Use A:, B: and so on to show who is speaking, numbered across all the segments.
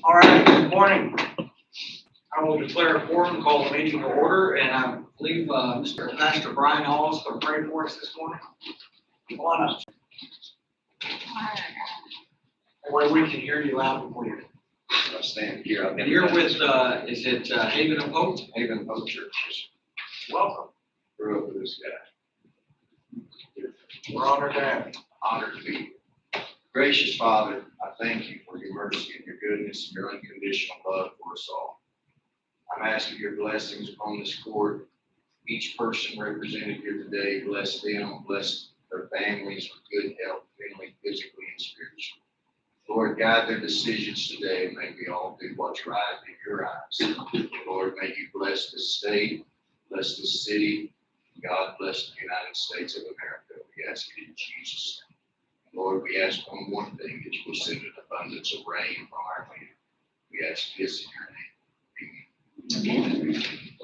A: All right, good morning. I will declare a quorum, call the meeting to order, and I believe Mr. Pastor Brian Hall is going to pray for us this morning. Come on up. That way we can hear you loud and clear.
B: I stand here.
A: And you're with, is it Haven of Hope?
B: Haven of Hope Church.
A: Welcome.
B: Grew up with this guy.
A: We're honored to have you.
B: Honored to be here. Gracious Father, I thank you for your mercy and your goodness and your unconditional love for us all. I'm asking your blessings upon this court. Each person represented here today, bless them, bless their families with good health, mentally, physically, and spiritually. Lord, guide their decisions today. May we all do what's right in your eyes. Lord, may you bless this state, bless this city. God bless the United States of America. We ask it in Jesus' name. Lord, we ask one thing, that you will send an abundance of rain from our land. We ask this in your name.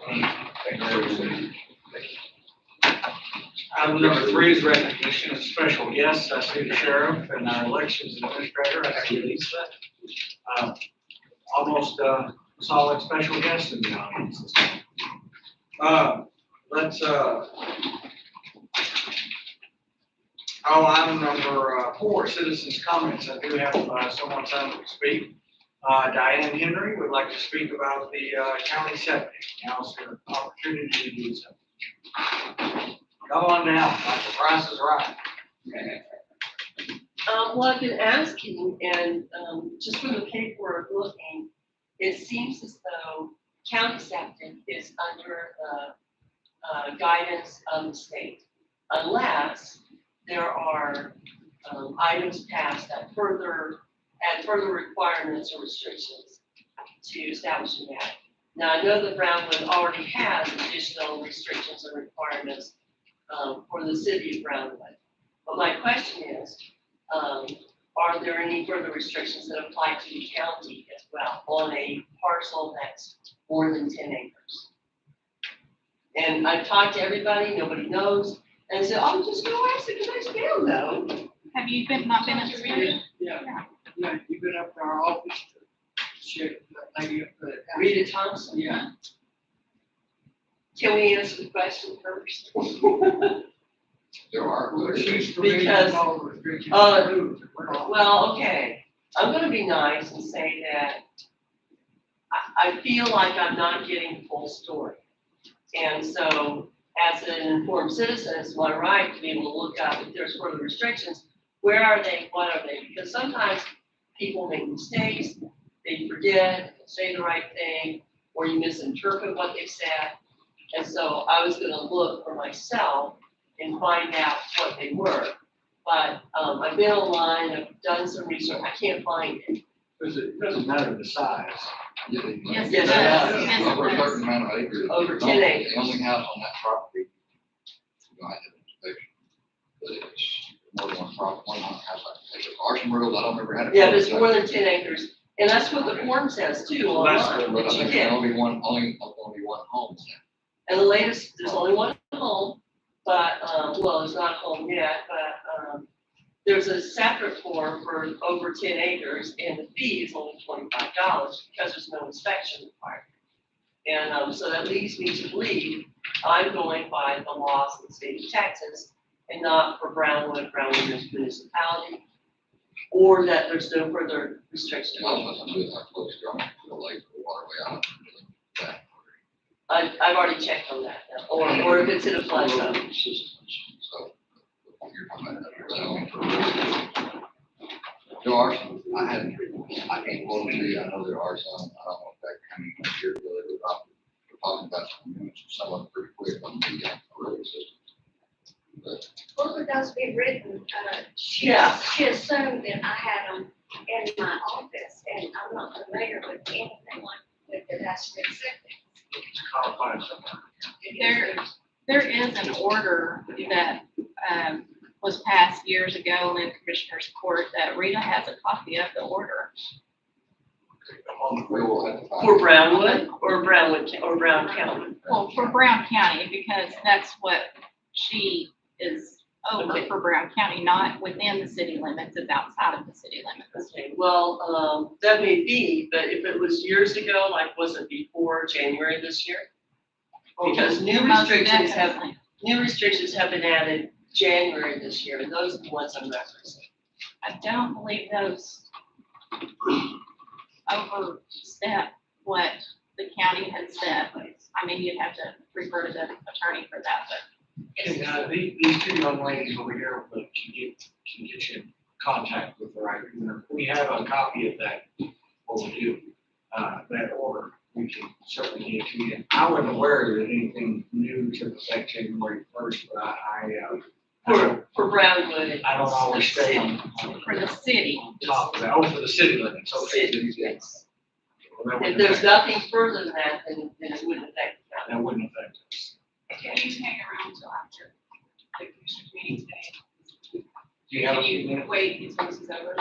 B: Amen.
A: Item number 3 is recognition of special guests. I see the sheriff and our elections administrator. I see Lisa. Almost solid special guests in the audience this morning. Item number 4, citizens' comments. I do have someone signed up to speak. Diane Henry would like to speak about the county septic. Now's your opportunity to do so. Come on down, like the price is right.
C: Well, I've been asking, and just from the paperwork looking, it seems as though county septic is under the guidance of the state, unless there are items passed that add further requirements or restrictions to establishing that. Now, I know that Brownwood already has additional restrictions and requirements for the city of Brownwood. But my question is, are there any further restrictions that apply to the county as well on a parcel that's more than 10 acres? And I've talked to everybody, nobody knows. And said, oh, just go ask the commission, they'll know.
D: Have you not been at the meeting?
E: Yeah, you've been up to our office to check that lady up there.
C: Rita Thompson?
E: Yeah.
C: Can we answer the question first?
B: There are.
C: Because, well, okay, I'm gonna be nice and say that I feel like I'm not getting the full story. And so, as an informed citizen, it's my right to be able to look up if there's further restrictions. Where are they? What are they? Because sometimes people make mistakes, they forget, they say the right thing, or you misinterpret what they said. And so I was going to look for myself and find out what they were. But I've been online, I've done some research, I can't find it.
A: Because it doesn't matter the size.
D: Yes,
C: Yes,
D: it
C: it
D: does. Yes,
B: Over a
D: it does.
B: certain amount of acres.
C: Over 10 acres.
B: The only house on that property, you might have inspection. But it's more than one property, one house. Like arson rules, I don't remember how to.
C: Yeah, but it's more than 10 acres. And that's what the form says too, online,
B: But I
C: that you
B: think
C: did.
B: only one home.
C: And the latest, there's only one home, but, well, there's not a home yet, but, there's a separate form for over 10 acres and the fee is only $25 because there's no inspection required. And, so that leads me to believe I'm going by the laws of the state of Texas and not for Brownwood municipality, or that there's no further restrictions. I've already checked on that, or if it's in a flood zone.
B: There are some, I can't quote to you, I know there are some, I don't know if that coming from here, but we're talking about some units, some of them pretty quick on the road system. But
F: Both of those be written, she assumed that I had them in my office, and I'm not familiar with anything like that has been septic.
A: It's codified somewhere.
D: There is an order that was passed years ago in Commissioner's Court that Rita has a copy of the order.
B: we will have to find.
C: For Brownwood or Brown County?
D: Well, for Brown County, because that's what she is over
C: Okay.
D: for Brown County, not within the city limits, it's outside of the city limits.
C: Okay, Well, that may be, but if it was years ago, like was it before January this year? Because
D: Most definitely.
C: new restrictions have been added January this year, and those are the ones I'm referencing.
D: I don't believe those overstep what the county has said. I mean, you'd have to refer to the attorney for that, but
A: And, these two young ladies over here can get you in contact with the right, we have a copy of that, what we do, that order, we can certainly get it to you. I wasn't aware that anything new took effect January first, but
C: For Brownwood.
A: I don't always stay on
D: for the city.
A: top of that. Oh, for the city limits, okay.
C: City, yes.
A: Well, that
C: If
A: wouldn't
C: there's
A: affect-
C: nothing further than that, then it wouldn't affect the county.
A: That wouldn't affect us.
D: Can you hang around until after the commissioners meeting today?
A: Do you have a
D: Can
A: few
D: you
A: minutes?
D: wait until this is over?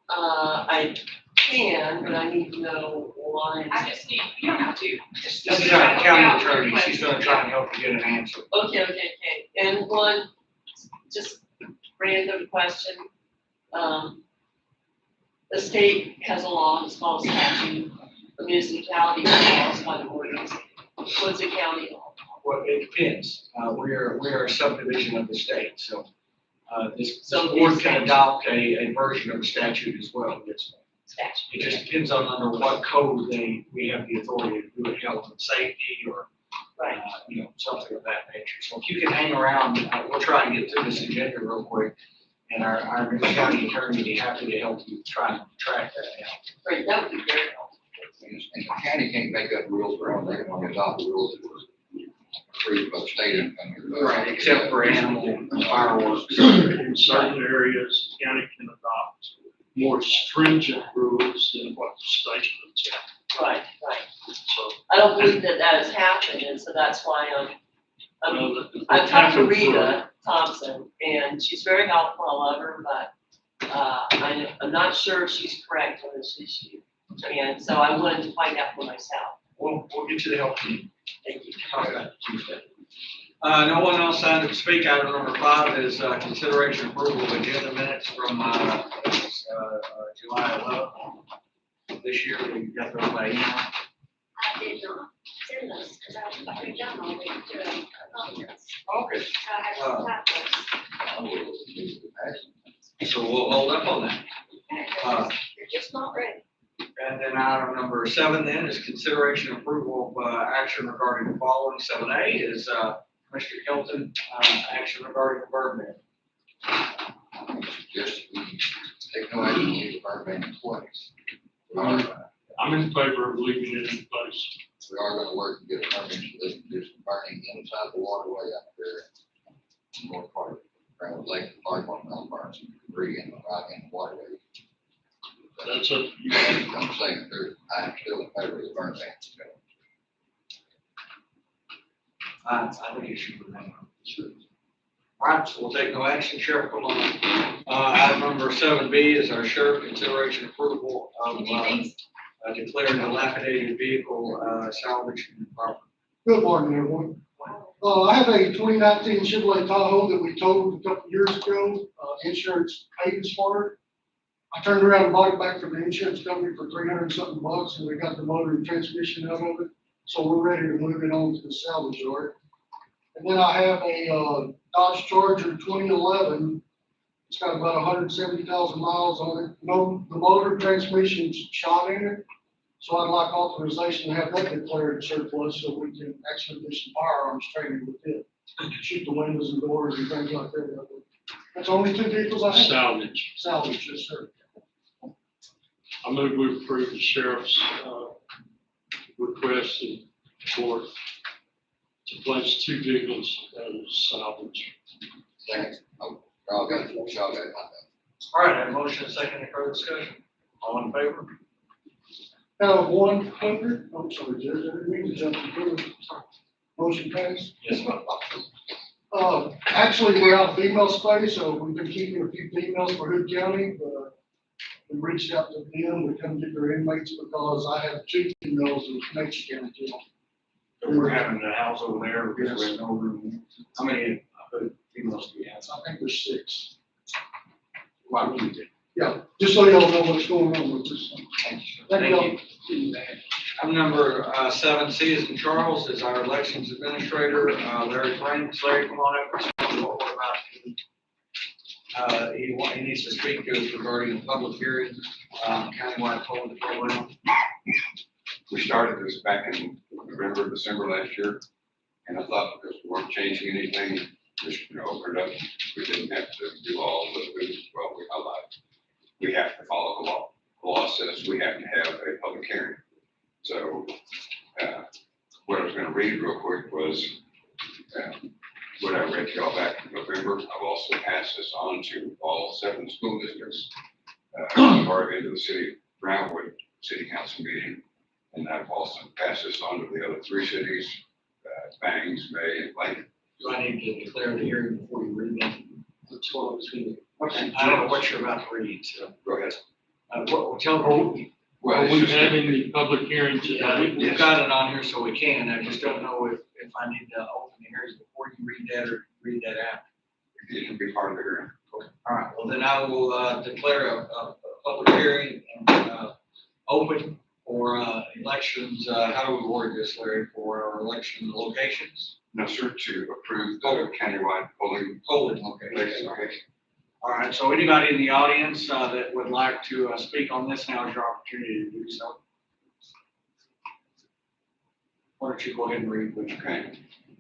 C: I can, but I need to know why.
D: I just need, you don't have to. Just-
A: This is our county attorney, she's gonna try and help you get an answer.
C: Okay. And one, just random question. The state has a law, it's called statute, the municipality law is called ordinance. What's a county law?
A: Well, it depends. We are a subdivision of the state, so, this
C: So
A: board
C: these
A: can adopt a version of the statute as well, yes.
C: Statute.
A: It just depends on under what code we have the authority to do it, health and safety or,
C: Right.
A: something of that nature. So if you can hang around, we'll try and get through this agenda real quick. And our new county attorney will be happy to help you try and track that down.
C: Right, that would be very helpful.
B: And the county can't make up rules for all, they can only adopt the rules that were approved by the state and.
A: Right, except for animal and fireworks.
G: In certain areas, the county can adopt more stringent rules than what the state does.
C: Right.
G: So,
C: I don't believe that has happened, and so that's why I've talked to
G: happened for-
C: Rita Thompson, and she's very helpful, I love her, but, I'm not sure if she's correct on this issue. And so I wanted to find out for myself.
A: We'll get you the help you need.
C: Thank you.
A: Okay, Tuesday. No one else signed up to speak. Item number 5 is consideration approval of agenda minutes from July 11th this year. We got those by email.
F: I did not send those, because I was already done all week doing comments.
A: Okay.
F: So I had some typos.
A: So we'll hold up on that.
F: They're just not ready.
A: And then item number 7 then is consideration approval of action regarding the following. 7A is Commissioner Hilton, action regarding the burn ban.
B: Just, we take no action, leave the burn ban in place.
G: I'm in favor of leaving it in place.
B: We are gonna work to get a permit, so they can do some burning inside the waterway out there. North part of Grand Lake, Park on Mount Burns, debris in the waterway.
G: That's a,
B: I'm saying I'm still in favor of the burn ban.
A: I think it should remain. All right, so we'll take no action. Sheriff, come on. Item number 7B is our sheriff consideration approval of declaring a dilapidated vehicle salvage and property.
H: Good morning, everyone. I have a 2019 Chevrolet Tahoe that we totaled a couple years ago. Insurance paid us for it. I turned around and bought it back from the insurance company for $300 and something, and we got the motor and transmission out of it. So we're ready to move it on to the salvage yard. And then I have a Dodge Charger 2011. It's got about 170,000 miles on it. No, the motor transmission's shot in it. So I'd like authorization to have that declared surplus so we can actually do some firearms training with it. Shoot the windows and doors and things like that. That's only 2 vehicles I have.
G: salvage.
H: Salvage, yes, sir.
G: I move we approve the sheriff's, request and for to place 2 vehicles as salvage.
B: Thanks. Y'all got it.
A: All right, I have a motion, a second, any further discussion? All in favor?
H: Now, 100, I'm sorry, Judge, I didn't mean to jump through. Motion passed.
A: Yes, ma'am.
H: Actually, we're out of female space, so we've been keeping a few females for Hood County. We reached out to them to come get their inmates because I have 2 females in Mexico County jail.
A: So we're having the house over there because we have no room. How many females do we have?
H: I think there's 6.
A: Why would we do?
H: Yeah, just so y'all know what's going on with this.
A: Thank you, sir.
H: Thank
A: Thank you.
H: you.
A: Item number 7C is in Charles, is our elections administrator, Larry Franks. Larry, come on up, explain what we're about to do. He needs to speak to us regarding the public hearing, countywide polling program.
I: We started this back in November, December last year, and I thought because we weren't changing anything, just, open it up, we didn't have to do all of it. Well, we have to follow the law. The law says we have to have a public hearing. So, what I was gonna read real quick was, what I read to y'all back in November. I've also passed this on to all 7 school districts, or into the city of Brownwood City Council meeting. And I've also passed this on to the other 3 cities, Bangs, May, and Lincoln.
A: Do I need to declare the hearing before you read that?
H: That's what I was reading.
A: Okay. I don't know what you're about to read, so.
I: Go ahead.
A: Tell me.
I: Well,
G: Are
I: it's
G: we
I: just-
G: having the public hearing
A: Yeah,
G: today?
A: we've got it on here so we can. I just don't know if I need to open the hearing before you read that or read that after.
I: It can be part of the hearing.
A: All right, well, then I will declare a public hearing and open for elections. How do we word this, Larry, for our election locations?
I: No, sir, to approve the countywide polling.
A: Polling locations.
I: Places, okay.
A: All right, so anybody in the audience that would like to speak on this, now is your opportunity to do so. Why don't you go ahead and read what you can.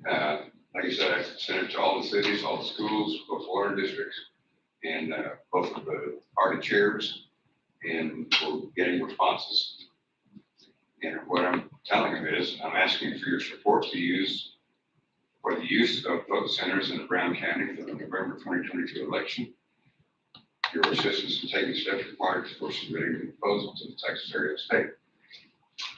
I: Okay. Like I said, I sent it to all the cities, all the schools, both water districts, and both of the party chairs, and we're getting responses. And what I'm telling them is, I'm asking for your support to use for the use of vote centers in Brown County for the November 2022 election. Your assistance in taking steps required for submitting the proposal to the Texas area state.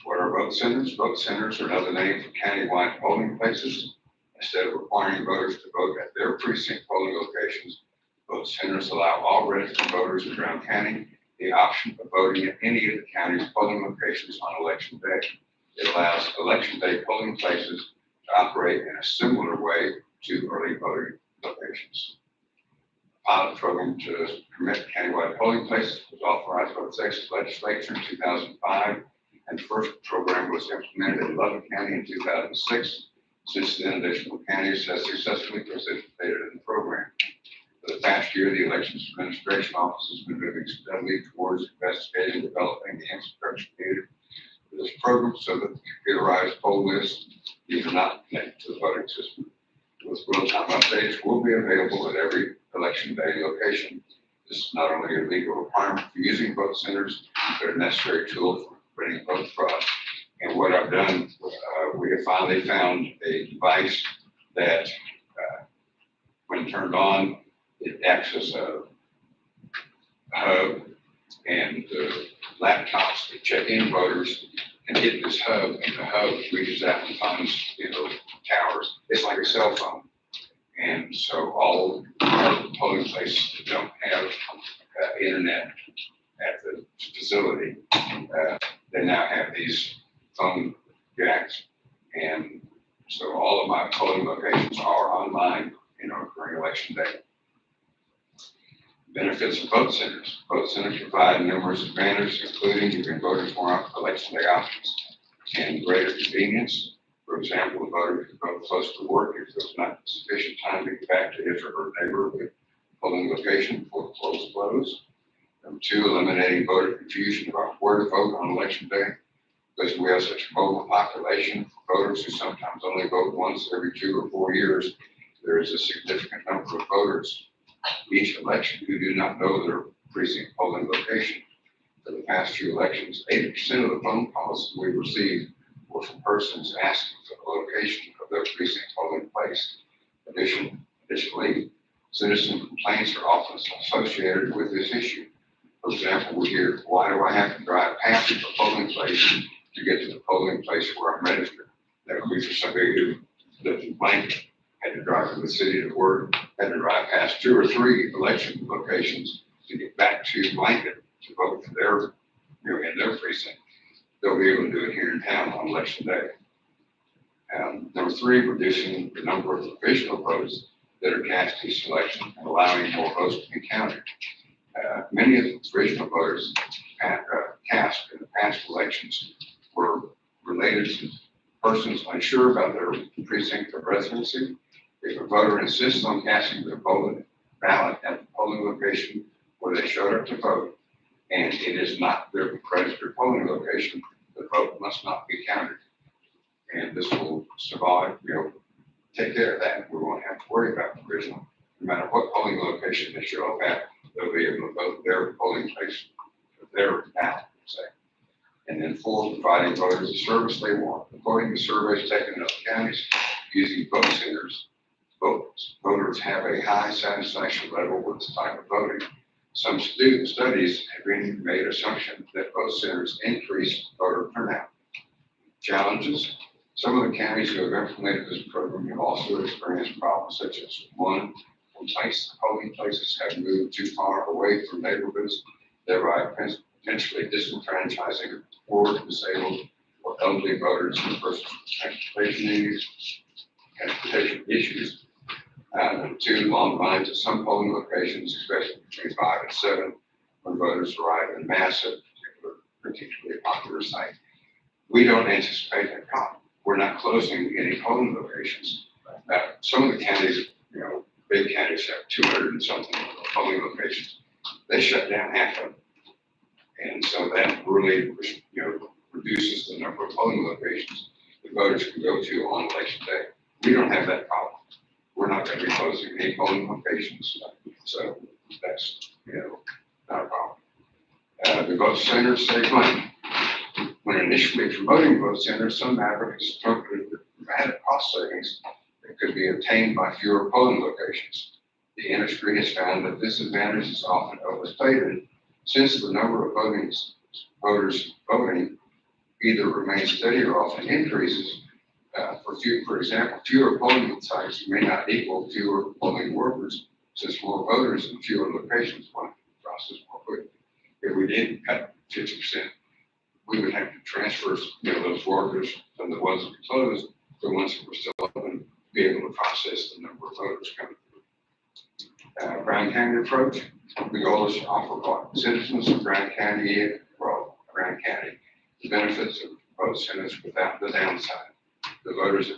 I: What are vote centers? Vote centers are another name for countywide polling places. Instead of requiring voters to vote at their precinct polling locations, vote centers allow all registered voters in Brown County the option of voting at any of the county's polling locations on election day. It allows election day polling places to operate in a similar way to early voting locations. Pilot program to permit countywide polling places was authorized by the Texas legislature in 2005, and the first program was implemented in Lubbock County in 2006. Since then, additional counties have successfully participated in the program. For the past year, the Elections Administration Office has been moving steadily towards investigating and developing the infrastructure needed for this program so that the computerized poll lists these are not connected to the voting system. With real-time updates will be available at every election day location. This is not only a legal requirement for using vote centers, but a necessary tool for preventing vote fraud. And what I've done, we have finally found a device that, when turned on, it acts as a hub, and the laptops that check in voters can hit this hub, and the hub reaches out and finds, towers. It's like a cell phone. And so all the polling places that don't have internet at the facility, they now have these phone jacks. And so all of my polling locations are online, during election day. Benefits of vote centers. Vote centers provide numerous advantages, including giving voters more election day options and greater convenience. For example, a voter can vote close to work if there's not sufficient time to get back to his or her neighborhood polling location before the polls close. Number 2, eliminating voter confusion about where to vote on election day. Because we have such a mobile population, voters who sometimes only vote once every 2 or 4 years, there is a significant number of voters each election who do not know their precinct polling location. For the past few elections, 80% of the phone calls we received were from persons asking for the location of their precinct polling place. Additionally, citizen complaints are often associated with this issue. For example, we hear, why do I have to drive past the polling place to get to the polling place where I'm registered? That would be for somebody who lives in Blanket, had to drive from the city to work, had to drive past 2 or 3 election locations to get back to Blanket to vote for their, in their precinct. They'll be able to do it here in town on election day. Number 3, reducing the number of provisional votes that are cast each election and allowing more votes to be counted. Many of the original voters cast in the past elections were related to persons unsure about their precinct of residency. If a voter insists on casting their ballot at the polling location where they showed up to vote, and it is not their registered polling location, the vote must not be counted. And this will survive, take care of that. We won't have to worry about the original. No matter what polling location they show up at, they'll be able to vote their polling place, their ballot, say. And then 4, providing voters the service they want. According to surveys taken in other counties using vote centers, voters have a high satisfaction level with this type of voting. Some studies have been made assumption that vote centers increase voter turnout. Challenges. Some of the counties who have implemented this program have also experienced problems such as 1, polling places have moved too far away from neighborhoods, thereby potentially disenfranchising poor, disabled, or elderly voters and persons with transportation issues. 2, long lines at some polling locations, especially between 5 and 7, when voters arrive in mass at a particularly popular site. We don't anticipate that problem. We're not closing any polling locations. Some of the counties, big counties have 200 and something polling locations. They shut down half of them. And so that really, reduces the number of polling locations the voters can go to on election day. We don't have that problem. We're not going to be closing any polling locations. So that's, not a problem. The vote centers save money. When initially promoting vote centers, some advocates interpreted the dramatic cost savings that could be obtained by fewer polling locations. The industry has found that this advantage is often overstated since the number of voters voting either remains steady or often increases. For example, fewer polling sites may not equal fewer polling workers, since more voters in fewer locations want the process more quickly. If we did cut 50%, we would have to transfer, those workers from the ones that we closed to the ones that were still open to be able to process the number of voters coming through. Brown County approach. The goal is to offer citizens of Brown County, the benefits of vote centers without the downside. The voters of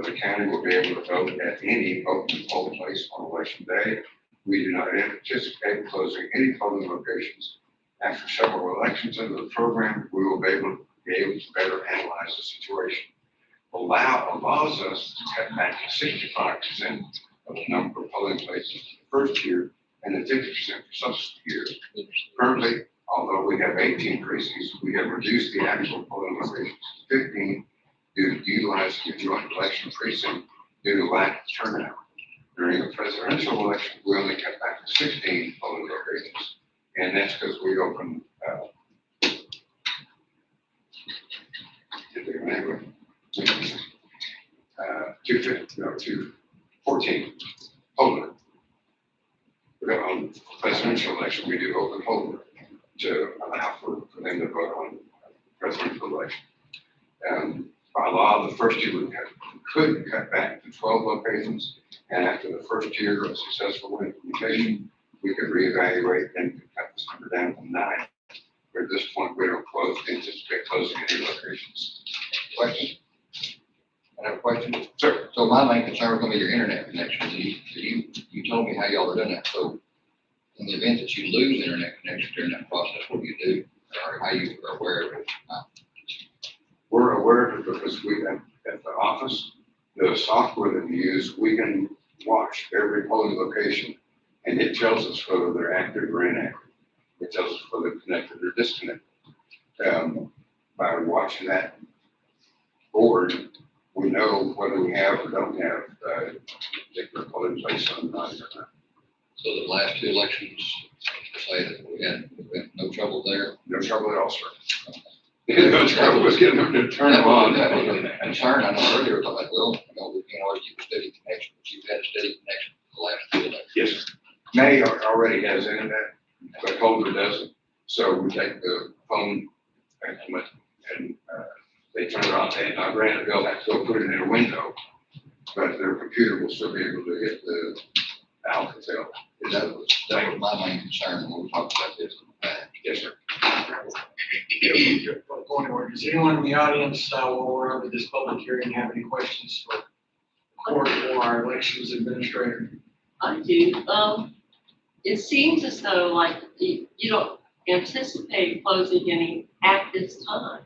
I: the county will be able to vote at any open polling place on election day. We do not anticipate closing any polling locations. After several elections under the program, we will be able to better analyze the situation. Allows us to cut back to 65% of the number of polling places for the first year and then 50% for subsequent years. Currently, although we have 18 precincts, we have reduced the actual polling locations to 15 due to utilizing a joint election precinct due to lack of turnout. During the presidential election, we only cut back to 16 polling locations, and that's because we opened 214 polling. On presidential election, we do open polling to allow for them to vote on presidential election. By law, the first year we could cut back to 12 locations, and after the first year of successful implementation, we could reevaluate and cut this number down to 9. But at this point, we don't anticipate closing any locations.
B: Question? I have a question.
I: Sir.
B: So my main concern was gonna be your internet connection. You told me how y'all were doing that. So in the event that you lose internet connection during that process, what do you do? Or how you are aware of it?
I: We're aware of it because we have at the office, the software that we use, we can watch every polling location and it tells us whether they're active or inactive. It tells us whether they're connected or disconnected. By watching that board, we know whether we have or don't have a particular polling place on the night or not.
B: So the last 2 elections, say that we had no trouble there?
I: No trouble at all, sir. No trouble was getting them to turn them on.
B: That was a concern. I know earlier, I was like, well, we can't always keep a steady connection, but you've had a steady connection for the last 2 elections.
I: Yes, sir. May already has internet, but Holder doesn't. So we take the phone and they turn it on, and they'll have to go put it in a window, but their computer will still be able to hit the Alcatel.
B: That was my main concern when we talked about this.
I: Yes, sir.
A: Point of order. Does anyone in the audience, while we're over this public hearing, have any questions for the court or our elections administrator?
C: I do. It seems as though like you don't anticipate closing any at this time.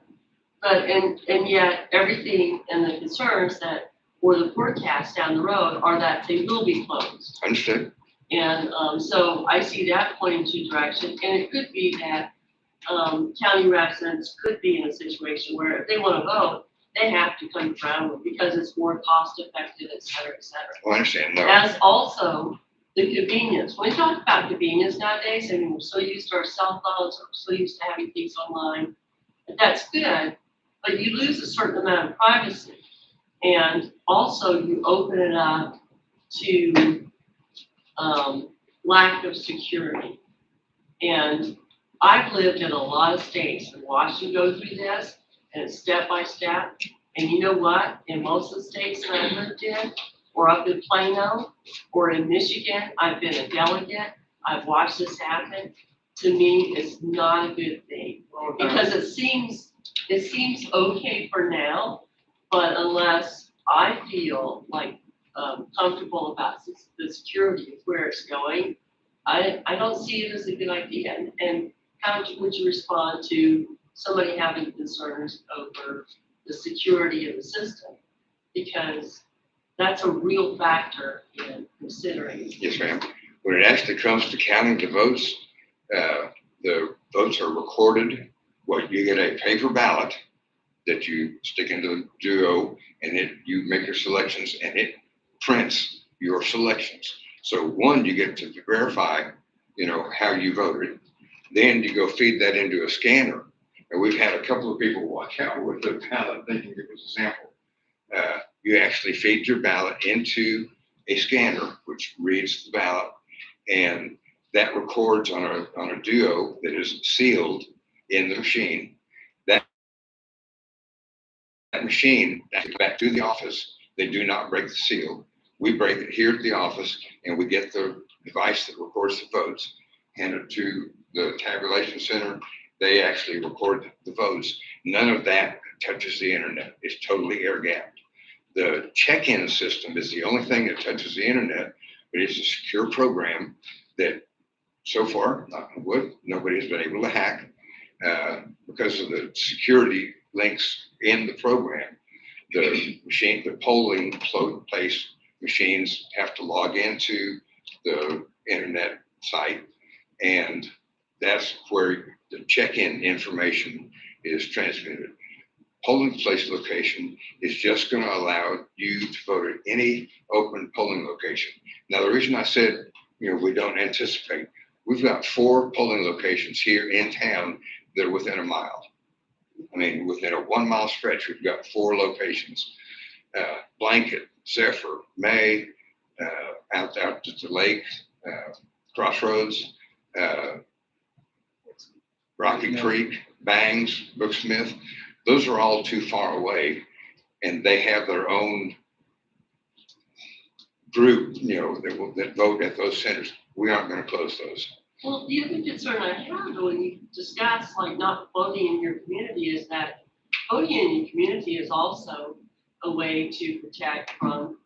C: But, and yet everything and the concerns that, or the forecasts down the road are that they will be closed.
I: Understood.
C: And so I see that pointing to direction, and it could be that county residents could be in a situation where if they want to vote, they have to come to Brownwood because it's more cost effective, et cetera, et cetera.
I: Well, I understand. No.
C: As also the convenience. When we talk about convenience nowadays, I mean, we're so used to our cell phones, we're so used to having things online, but that's good, but you lose a certain amount of privacy. And also you open it up to lack of security. And I've lived in a lot of states and watched you go through this and it's step by step. And you know what? In most of the states that I lived in, or up in Plano, or in Michigan, I've been a delegate. I've watched this happen. To me, it's not a good thing because it seems okay for now, but unless I feel like comfortable about the security of where it's going, I don't see it as a good idea. And how would you respond to somebody having concerns over the security of the system? Because that's a real factor in considering.
I: Yes, ma'am. When it actually comes to counting the votes are recorded. Well, you get a paper ballot that you stick into the duo, and you make your selections, and it prints your selections. So one, you get to verify, how you voted. Then you go feed that into a scanner. And we've had a couple of people walk out with the ballot thinking it was a sample. You actually feed your ballot into a scanner, which reads the ballot, and that records on a duo that is sealed in the machine. That machine back to the office. They do not break the seal. We break it here at the office, and we get the device that records the votes, hand it to the tabulation center. They actually record the votes. None of that touches the internet. It's totally air gapped. The check-in system is the only thing that touches the internet, but it's a secure program that so far, knock on wood, nobody has been able to hack because of the security links in the program. The polling place machines have to log into the internet site, and that's where the check-in information is transmitted. Polling place location is just going to allow you to vote at any open polling location. Now, the reason I said, we don't anticipate, we've got 4 polling locations here in town that are within a mile. I mean, within a 1 mile stretch, we've got 4 locations. Blanket, Zephyr, May, out at the lake, Crossroads, Rocky Creek, Bangs, Brooksmith. Those are all too far away, and they have their own group, that vote at those centers. We aren't going to close those.
C: Well, the other concern I have when you discuss like not voting in your community is that voting in your community is also a way to protect from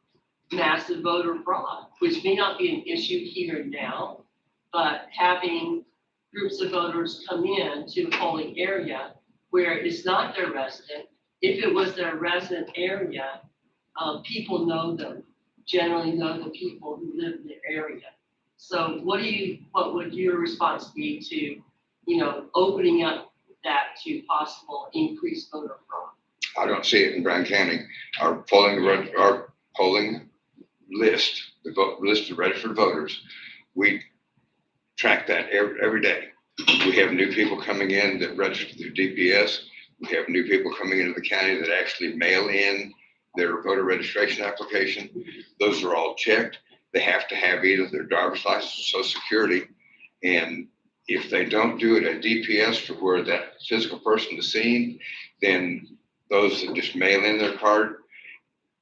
C: massive voter fraud, which may not be an issue here now, but having groups of voters come in to a polling area where it's not their resident. If it was their resident area, people know them, generally know the people who live in the area. So what would your response be to, opening up that to possible increased voter fraud?
I: I don't see it in Brown County. Our polling list, the list of registered voters, we track that every day. We have new people coming in that register through DPS. We have new people coming into the county that actually mail in their voter registration application. Those are all checked. They have to have either their driver's license or Social Security. And if they don't do it at DPS to where that physical person is seen, then those that just mail in their card,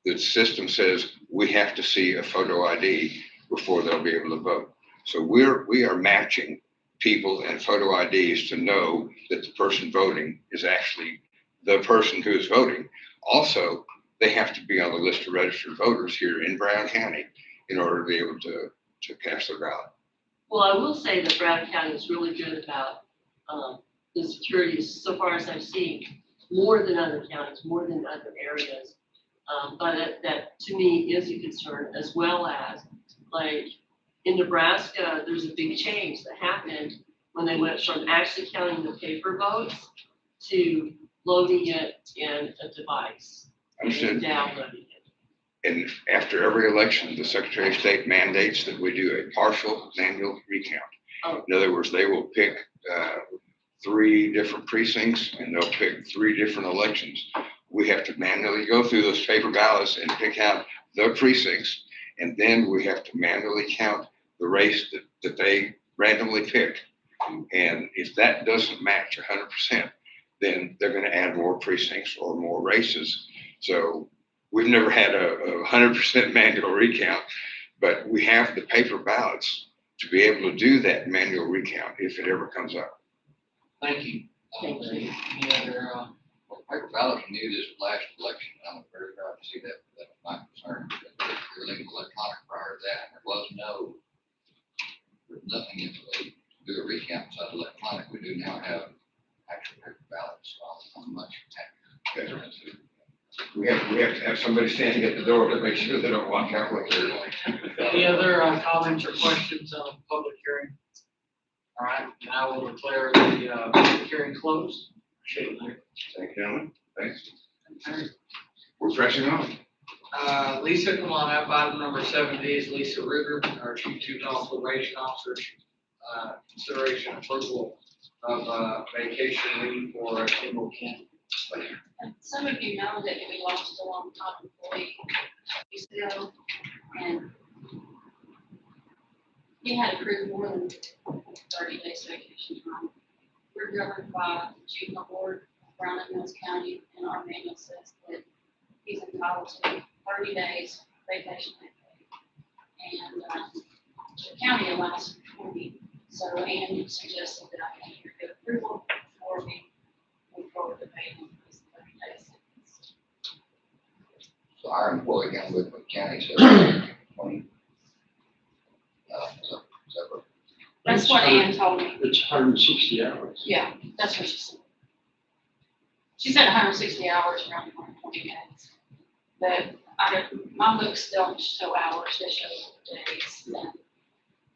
I: the system says we have to see a photo ID before they'll be able to vote. So we are matching people and photo IDs to know that the person voting is actually the person who is voting. Also, they have to be on the list of registered voters here in Brown County in order to be able to cast their ballot.
C: Well, I will say that Brown County is really good about, the security, so far as I've seen, more than other counties, more than other areas. But that to me is a concern, as well as, like, in Nebraska, there's a big change that happened when they went from actually counting the paper votes to loading it in a device. And
I: Understood.
C: downloading it.
I: And after every election, the Secretary of State mandates that we do a partial manual recount.
C: Oh.
I: In other words, they will pick 3 different precincts and they'll pick 3 different elections. We have to manually go through those paper ballots and pick out the precincts. And then we have to manually count the race that they randomly pick. And if that doesn't match 100%, then they're going to add more precincts or more races. So we've never had a 100% manual recount, but we have the paper ballots to be able to do that manual recount if it ever comes up.
A: Thank you.
C: Thank you.
A: Any other,
J: Well, paper ballot we knew this last election, I'm very proud to see that, that was my concern. You're legal electronic prior to that, there was nothing in the way to do a recount inside electronic. We do now have actual paper ballots, so I'm much happier.
I: We have to have somebody standing at the door to make sure they don't walk out with their.
A: any other comments or questions on the public hearing? All right, now we'll declare the public hearing closed. Appreciate it, Larry.
I: Thank you, gentlemen. Thanks. We're pressing on.
A: Lisa, come on up. Item number 7D is Lisa Ritter, our Chief Juvenile Probation Officer. Consideration approval of vacation leave for Kimball Kent.
D: And some of you know that we lost a long-time employee years ago, and he had accrued more than 30 days vacation time. We're governed by the juvenile board of Brown and Mills County, and our manual says that he's entitled to 30 days vacation pay. And the county allows for 20. So Ann suggested that I can get approval before we move forward to pay him his 30 days.
J: So our employee down with the county, so 20. Is that what?
D: That's what Ann told me.
G: It's 160 hours.
D: Yeah, that's what she said. She said 160 hours around 120 days. But my books don't show hours, they show days. And,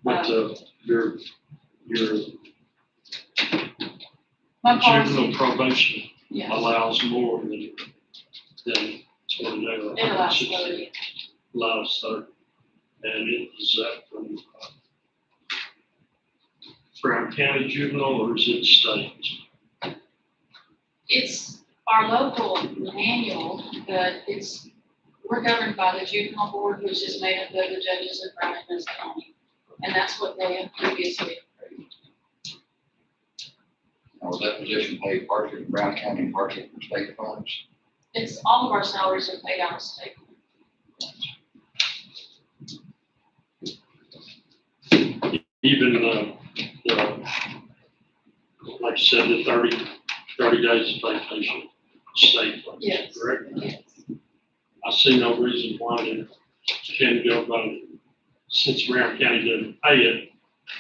G: But your
D: my
G: juvenile
D: policy,
G: probation
D: yes,
G: allows more than 20 days.
D: it allows 30.
G: Allows 30. And it is that from Brown County Juvenile or is it state?
D: It's our local manual, but we're governed by the juvenile board, which is made up of the judges of Brown and Mills County. And that's what they have previously approved.
J: Now, was that position paid partially in Brown County and partially from state funds?
D: It's, all of our salaries are paid out of state.
G: Even like you said, the 30 days of vacation, state funds,
D: Yes.
G: correct?
D: Yes.
G: I see no reason why they can't go by, since Brown County didn't pay it,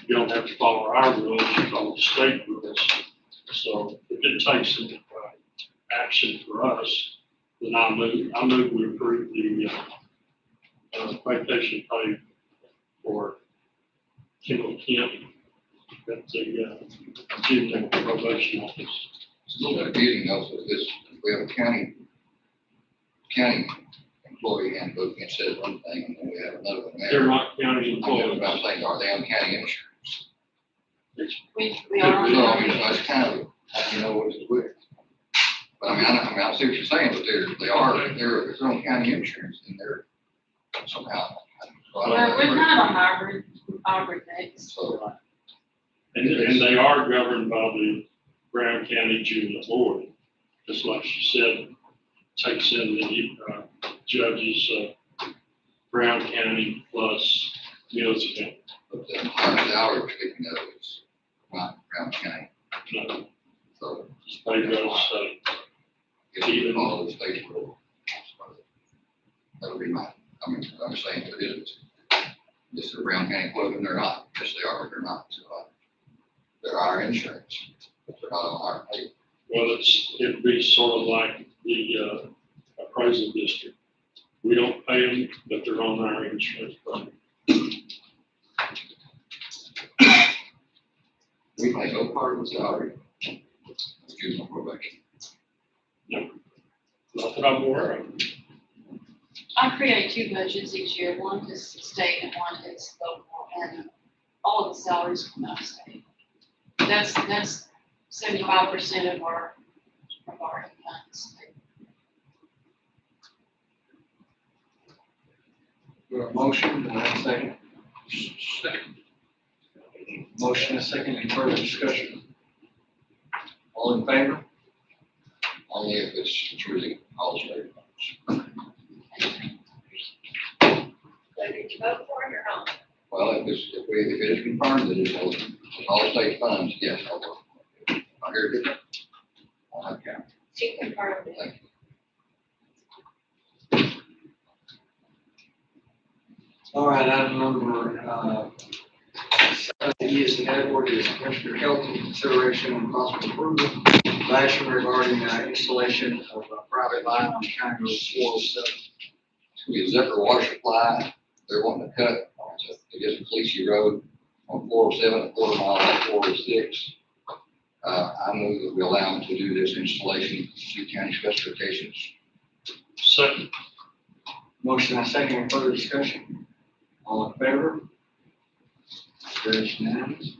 G: you don't have to follow our rules, you follow the state rules. So if it takes some action for us, then I move we approve the vacation pay for Kimball Kent at the juvenile probation office.
J: It's a little confusing also, because we have a county employee handbook, and it says one thing, and then we have another one there.
G: They're not county
J: I know,
G: employees.
J: but I'm saying, are they on county insurance?
D: We are.
J: So, I mean, so it's kind of, how do you know what it's with? But I mean, I see what you're saying, but if they're on county insurance, then they're somehow.
D: We're kind of a hybrid mix.
J: So,
G: And they are governed by the Brown County Juvenile Board. Just like she said, takes in the judges of Brown County plus Yes, again,
J: But the higher salary we're speaking of is not Brown County.
G: no,
J: So
G: state goes,
J: if you follow the state rule, that would be my, I mean, I'm saying if it isn't. This is Brown County clothing, they're not. Yes, they are, but they're not. So, they're our insurance, but they're not on our pay.
G: well, it'd be sort of like the appraisal district. We don't pay them, but they're on our insurance plan.
J: We pay no part of the salary. Excuse my probation.
G: Not that I'm aware of.
D: I create two budgets each year, one is state and one is local, and all of the salaries come out of state. That's 75% of our income is state.
A: Your motion, and a second. Motion and a second, any further discussion? All in favor?
J: Only if it's truly all state funds.
F: So did you vote for it or not?
J: Well, if it is confirmed that it's all state funds, yes, I'll vote for it. I hear it. I'll have count.
F: She confirmed it.
J: Thank you.
A: All right, item number 7E is an Edward is Commissioner Kelton, consideration and possible approval of action regarding installation of a private line on County Road 407.
J: We Zephyr water supply, they're wanting to cut, I guess, Fleecy Road on 407, a quarter mile off 406. I move that we allow them to do this installation, to county specifications.
G: Second,
A: Motion and a second, any further discussion? All in favor? Carries unanimous.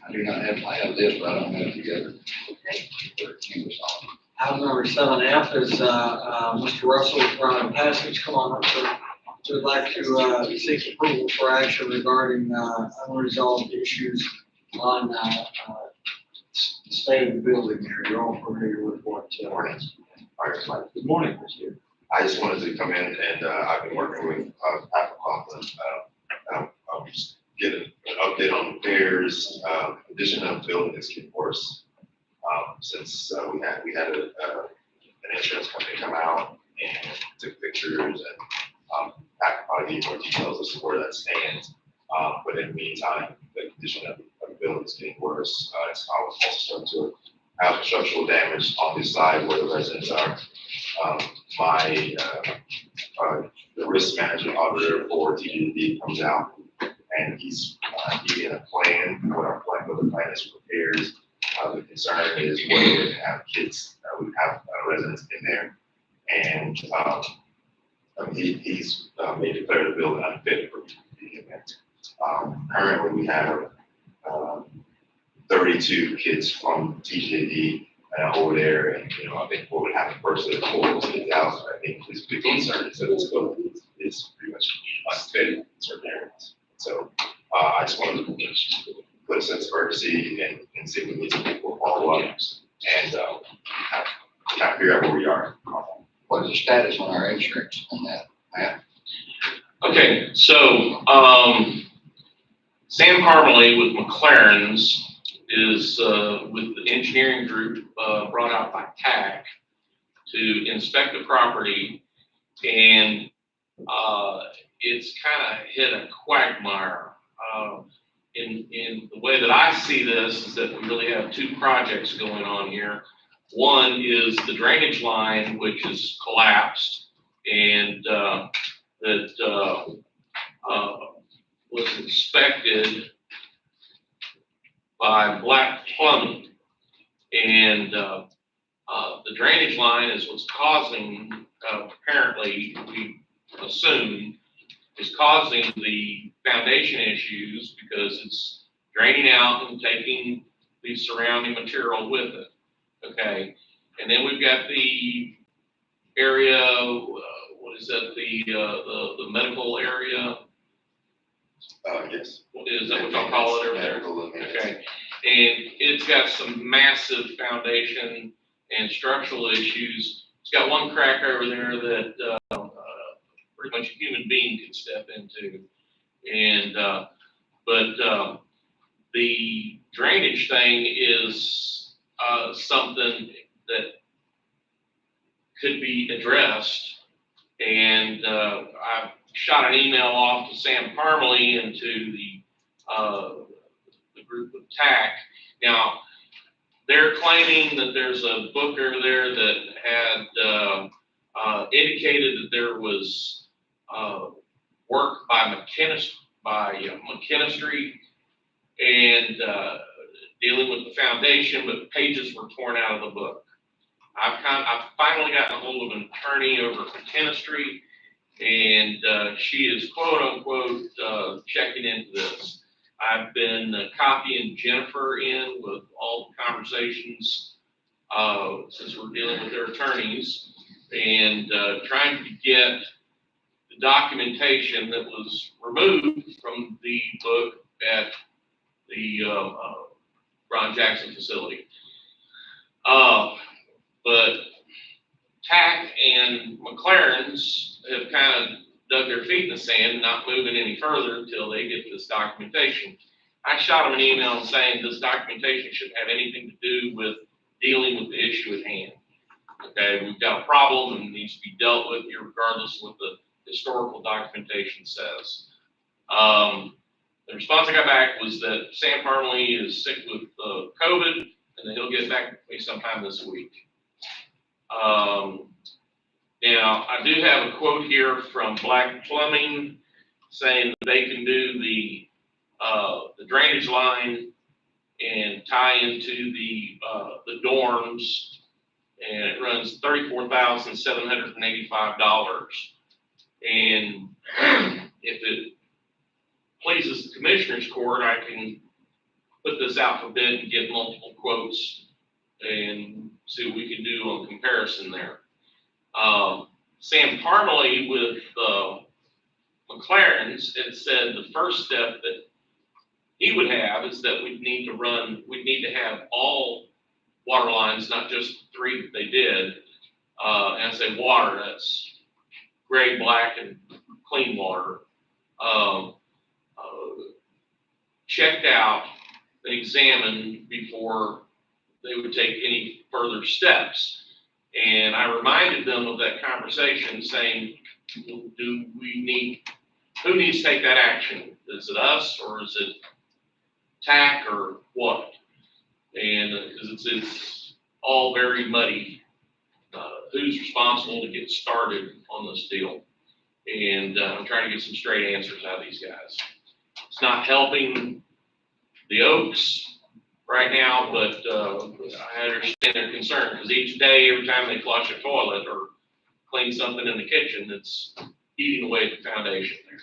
J: I do not have, I have this, but I don't have it together.
F: Okay.
A: Item number 7F is Mr. Russell with Ryan Passage. Come on up, sir. So we'd like to seek approval for action regarding unresolved issues on the state of the building here. You're all familiar with what.
K: Morning. All right,
A: Good morning, Mr.
K: I just wanted to come in and I've been working with Apple Conklin. I'll just get an update on repairs, condition of the building is getting worse. Since we had an insurance company come out and took pictures and I can probably give you more details as to where that stands. But in the meantime, the condition of the building is getting worse. It's also starting to have structural damage on this side where the residents are. The risk manager auditor for TDD comes out and he's giving a plan, what the plan is for repairs. The concern is whether we would have kids, we have residents in there. And he's made declare the building unfit for the event. Currently, we have 32 kids from TJD over there, and I think what would happen first is the house. I think his big concern is that this building is pretty much unfit in certain areas. So I just wanted to put a sense of urgency and see if we need some people to follow up and kind of figure out where we are.
J: What is the status on our insurance on that, Matt?
L: Okay, so Sam Parmalee with McLaren's is with the engineering group brought out by TAC to inspect the property, and it's kind of hit a quagmire. In the way that I see this is that we really have two projects going on here. One is the drainage line, which is collapsed, and that was inspected by Black Plumbing. And the drainage line is what's causing, apparently, we assume, is causing the foundation issues because it's draining out and taking the surrounding material with it. Okay, and then we've got the area, what is that, the medical area?
K: Yes.
L: Is that what y'all call it over there? Okay, and it's got some massive foundation and structural issues. It's got one crack over there that pretty much a human being could step into. And, the drainage thing is, something that could be addressed. And, I shot an email off to Sam Parmalee and to the group of TAC. Now, they're claiming that there's a book over there that had, indicated that there was, work by McKinstry and dealing with the foundation, but pages were torn out of the book. I've finally gotten a hold of an attorney over at McKinstry, and she is quote unquote checking into this. I've been copying Jennifer in with all the conversations since we're dealing with their attorneys, and trying to get the documentation that was removed from the book at the Ron Jackson facility. But TAC and McLaren's have kind of dug their feet in the sand, not moving any further until they get this documentation. I shot them an email saying this documentation shouldn't have anything to do with dealing with the issue at hand. Okay, we've got a problem and it needs to be dealt with here regardless of what the historical documentation says. The response I got back was that Sam Parmalee is sick with COVID and that he'll get back to me sometime this week. Now, I do have a quote here from Black Plumbing saying that they can do the drainage line and tie into the dorms, and it runs $34,785. And if it pleases the Commissioners Court, I can put this out for bid and get multiple quotes and see what we can do on comparison there. Sam Parmalee with McLaren's, it said the first step that he would have is that we'd need to have all water lines, not just 3 that they did. And I say water, that's gray, black, and clean water. Checked out and examined before they would take any further steps. And I reminded them of that conversation saying, who needs to take that action? Is it us or is it TAC or what? And because it's all very muddy, who's responsible to get started on this deal? And I'm trying to get some straight answers out of these guys. It's not helping the Oaks right now, but I understand their concern because each day, every time they flush a toilet or clean something in the kitchen, it's eating away at the foundation there.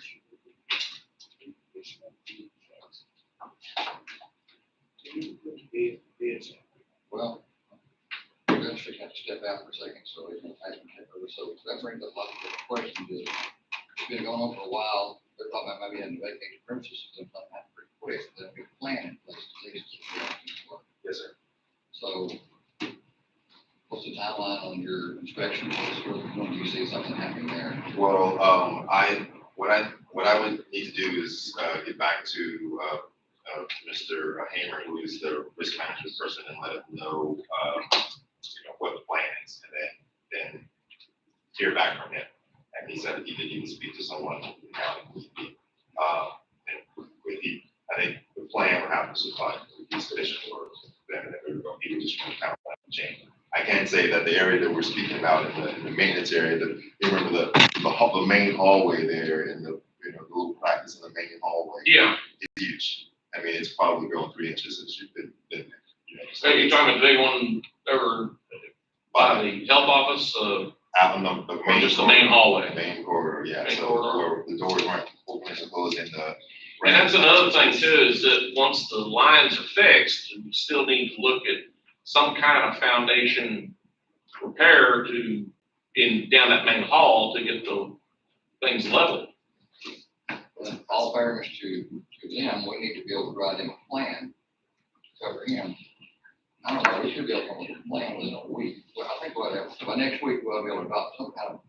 J: Well, we're going to have to step out for a second, so we can take over. So that brings up a lot of different questions. It's been going on for a while. They're talking about maybe having to vacate the premises and something like that pretty quick. There'll be a plan in place to lease it.
K: Yes, sir.
J: So what's the timeline on your inspection? When do you see something happening there?
K: Well, what I would need to do is get back to Mr. Hamer, who is the risk management person, and let him know, what the plan is, and then hear back from him. And he said that he did need to speak to someone in the county. And I think the plan would have to supply these conditions for them, and then we were going to just kind of change. I can say that the area that we're speaking about in the maintenance area, you remember the main hallway there, and the little practice in the main hallway.
L: Yeah.
K: It's huge. I mean, it's probably grown 3 inches since you've been there.
L: So you're talking about the big one over by the health office,
K: out in the main,
L: just the main hallway.
K: Main corridor, yeah.
L: Main
K: So
L: corridor.
K: where the doors weren't open and closed in the.
L: And that's another thing too, is that once the lines are fixed, we still need to look at some kind of foundation repair down that main hall to get the things level.
J: Well, in all fairness to them, we need to be able to write him a plan to cover him. I don't know, we should be able to come up with a plan within a week. Well, I think by next week, we'll be able to adopt some kind of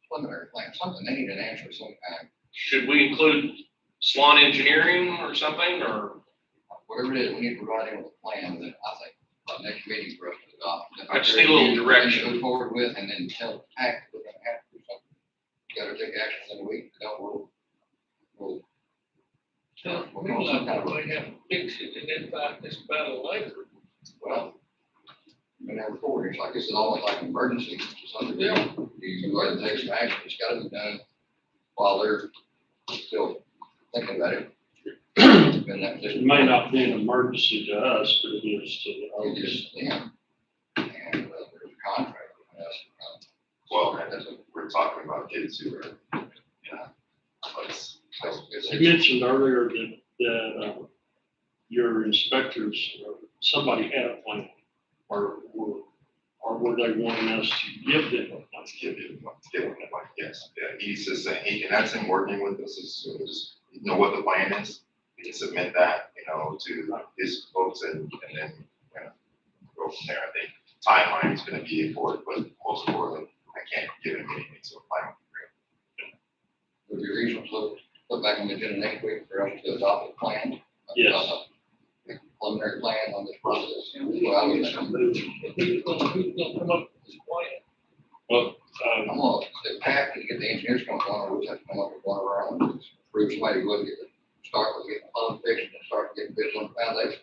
J: preliminary plan, something they need an answer of some kind.
L: Should we include Swan Engineering or something, or?
J: Whatever it is, we need to provide him with a plan that I think by next meeting for us to adopt.
L: I just need a little direction.
J: Move forward with, and then tell the tax we're gonna have to do something. Gotta take action in a week, we'll.
E: So,
J: we'll
E: we
J: call some
E: like,
J: kind of-
E: we have to fix it and then fight this battle later.
J: Well, whenever forward, it's like, this is almost like an emergency, something, you go ahead and take some action, it's gotta be done while they're still thinking about it. And that just.
G: It may not be an emergency to us, but it is to the
J: It
G: others.
J: is them, and there's a contract with us.
K: Well, we're talking about kids who are, you know, it's,
G: You mentioned earlier that your inspectors, somebody had a plan, or were they wanting us to give them a plan?
K: let's give it, like, yes, yeah, he's just saying, and that's him working with us, is to just, you know, what the plan is. We can submit that, you know, to his folks and then, you know, go from there. I think timeline is gonna be important, but most importantly, I can't give him anything, so plan.
J: Would be reasonable to put back on the agenda next week for us to adopt a plan.
G: Yes.
J: A preliminary plan on this process.
E: And we need to get some moves. Who's gonna come up with this plan?
G: Well,
J: I'm gonna, the path to get the engineers come on, we'll have to come up with one of our own, prove somebody would get the, start with getting plumbing fixed and start getting bids on the foundation.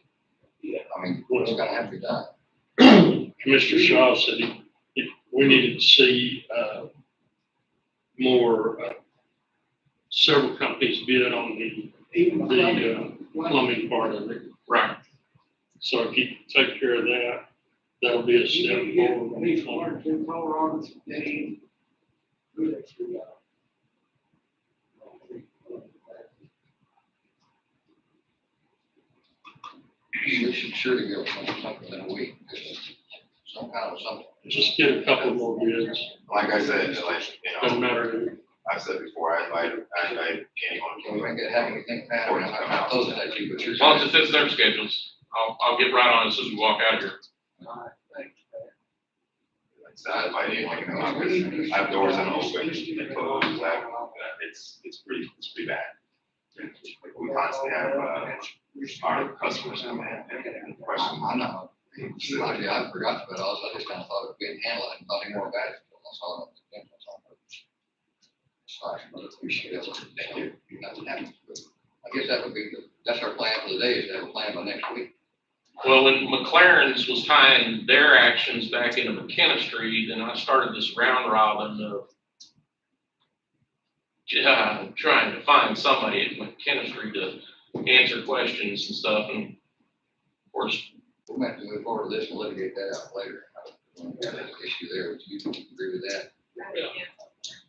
E: Yeah.
J: I mean, it's gonna have to be done.
G: Commissioner Shaw said we needed to see more, several companies bid on
E: Even
G: the plumbing part of it.
L: Right.
G: So if you take care of that, that'll be a
E: you
G: step
E: can get
G: forward.
E: at least one or two Coloradans a day. Good extra job.
J: We should surely be able to come up with something in a week, just some kind of something.
G: Just get a couple more bids.
K: Like I said, like, you
G: Doesn't
K: know,
G: matter who.
K: I've said before, I invite anyone.
J: Can we make it happen, we think, Pat, or I'm not close to that, but you're.
L: As long as it fits their schedules, I'll get right on it as soon as we walk out of here.
K: So I invite anyone to come out, because I have doors that are open, they close, it's pretty bad. We constantly have, our customers come in and question.
J: I know. Actually, I forgot about all this. I just kind of thought it was being handled. I didn't thought any more about it. I saw it. Sorry, but appreciate it. Thank you. Nothing happened. I guess that would be, that's our plan for the day, is to have a plan by next week.
L: Well, when McLaren's was tying their actions back into McKenna Street, and I started this round robin of trying to find somebody at McKenna Street to answer questions and stuff, and of course,
J: We'll have to move forward with this and litigate that out later. There's an issue there. Would you agree with that?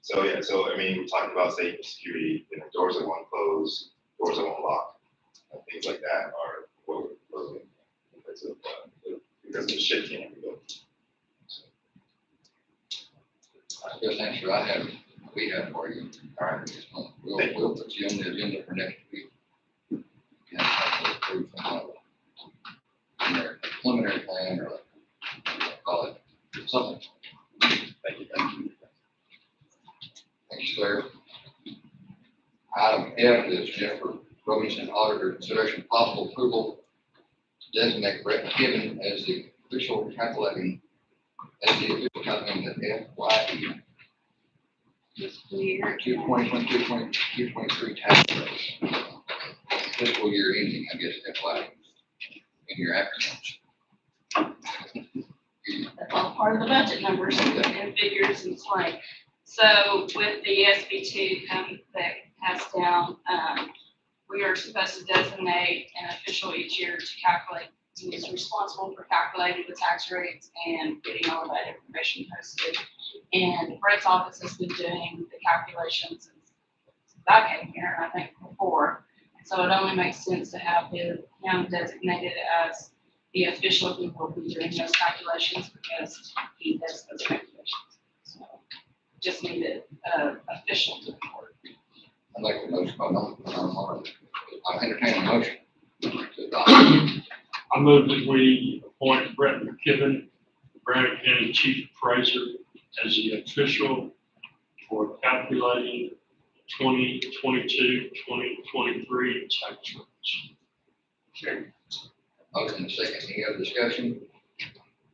K: So, yeah, so, I mean, we talked about safety, security, you know, doors that won't close, doors that won't lock, things like that are what we're looking at because of the shit can't be built.
J: Just answer I have, we have for you.
K: All right.
J: We'll put you on the agenda for next week. Yeah, I'll approve their preliminary plan or call it something.
K: Thank you.
J: Thank you, sir. Item F is Jennifer Robinson, auditor, consideration of possible approval to designate Brett McKibben as the official calculating the FYE.
F: Fiscal year.
J: 2022-2023 tax rate. Fiscal year ending, I guess, FYE, in your acronyms.
D: That's all part of the budget numbers and figures and it's like, so with the SB2 that passed down, we are supposed to designate an official each year to calculate, who is responsible for calculating the tax rates and getting all of that information posted. And Brett's office has been doing the calculations since I came here, I think before. So it only makes sense to have him designated as the official who will be doing those calculations because he does those calculations. So just need it official to report.
J: I'd like to motion, I'm entertaining a motion to adopt.
G: I move that we appoint Brett McKibben, Brandon County Chief Appraiser, as the official for calculating 2022, 2023 tax rates.
J: Motion and second, any other discussion?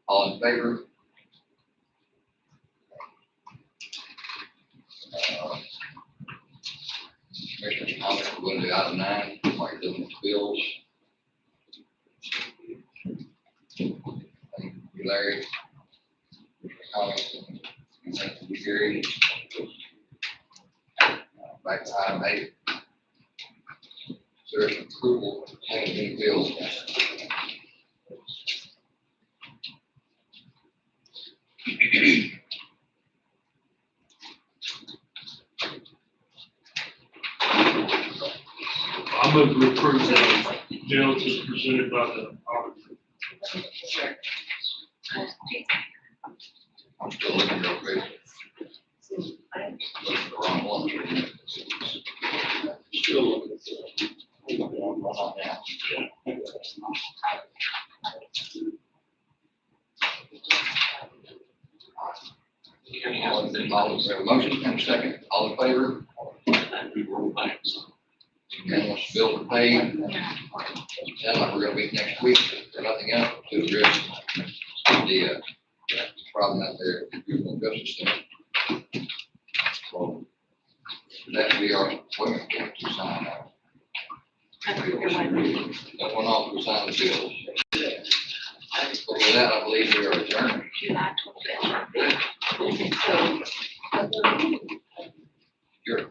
J: All in favor? Commissioner's comments, we're going to do item 9, while you're doing the bills. Thank you, Larry. Comments, thank you, Gary. Back to item 8. Consider approval of paying bills.
G: I move to approve the bills as presented by the auditor.
J: I'm still looking real quick. Looking at the wrong one.
G: Still looking at
J: Wrong now.
L: County
J: All
L: hasn't
J: in,
L: been.
J: all in, we have a motion and a second, all in favor?
L: We roll back.
J: Unanimous, bill to pay. Sound like we're gonna meet next week, if nothing else, to address the problem out there at the juvenile justice center. So that we are waiting to sign out. That one off, we sign the bills. But with that, I believe we are adjourned.
F: July 25th.
J: You're.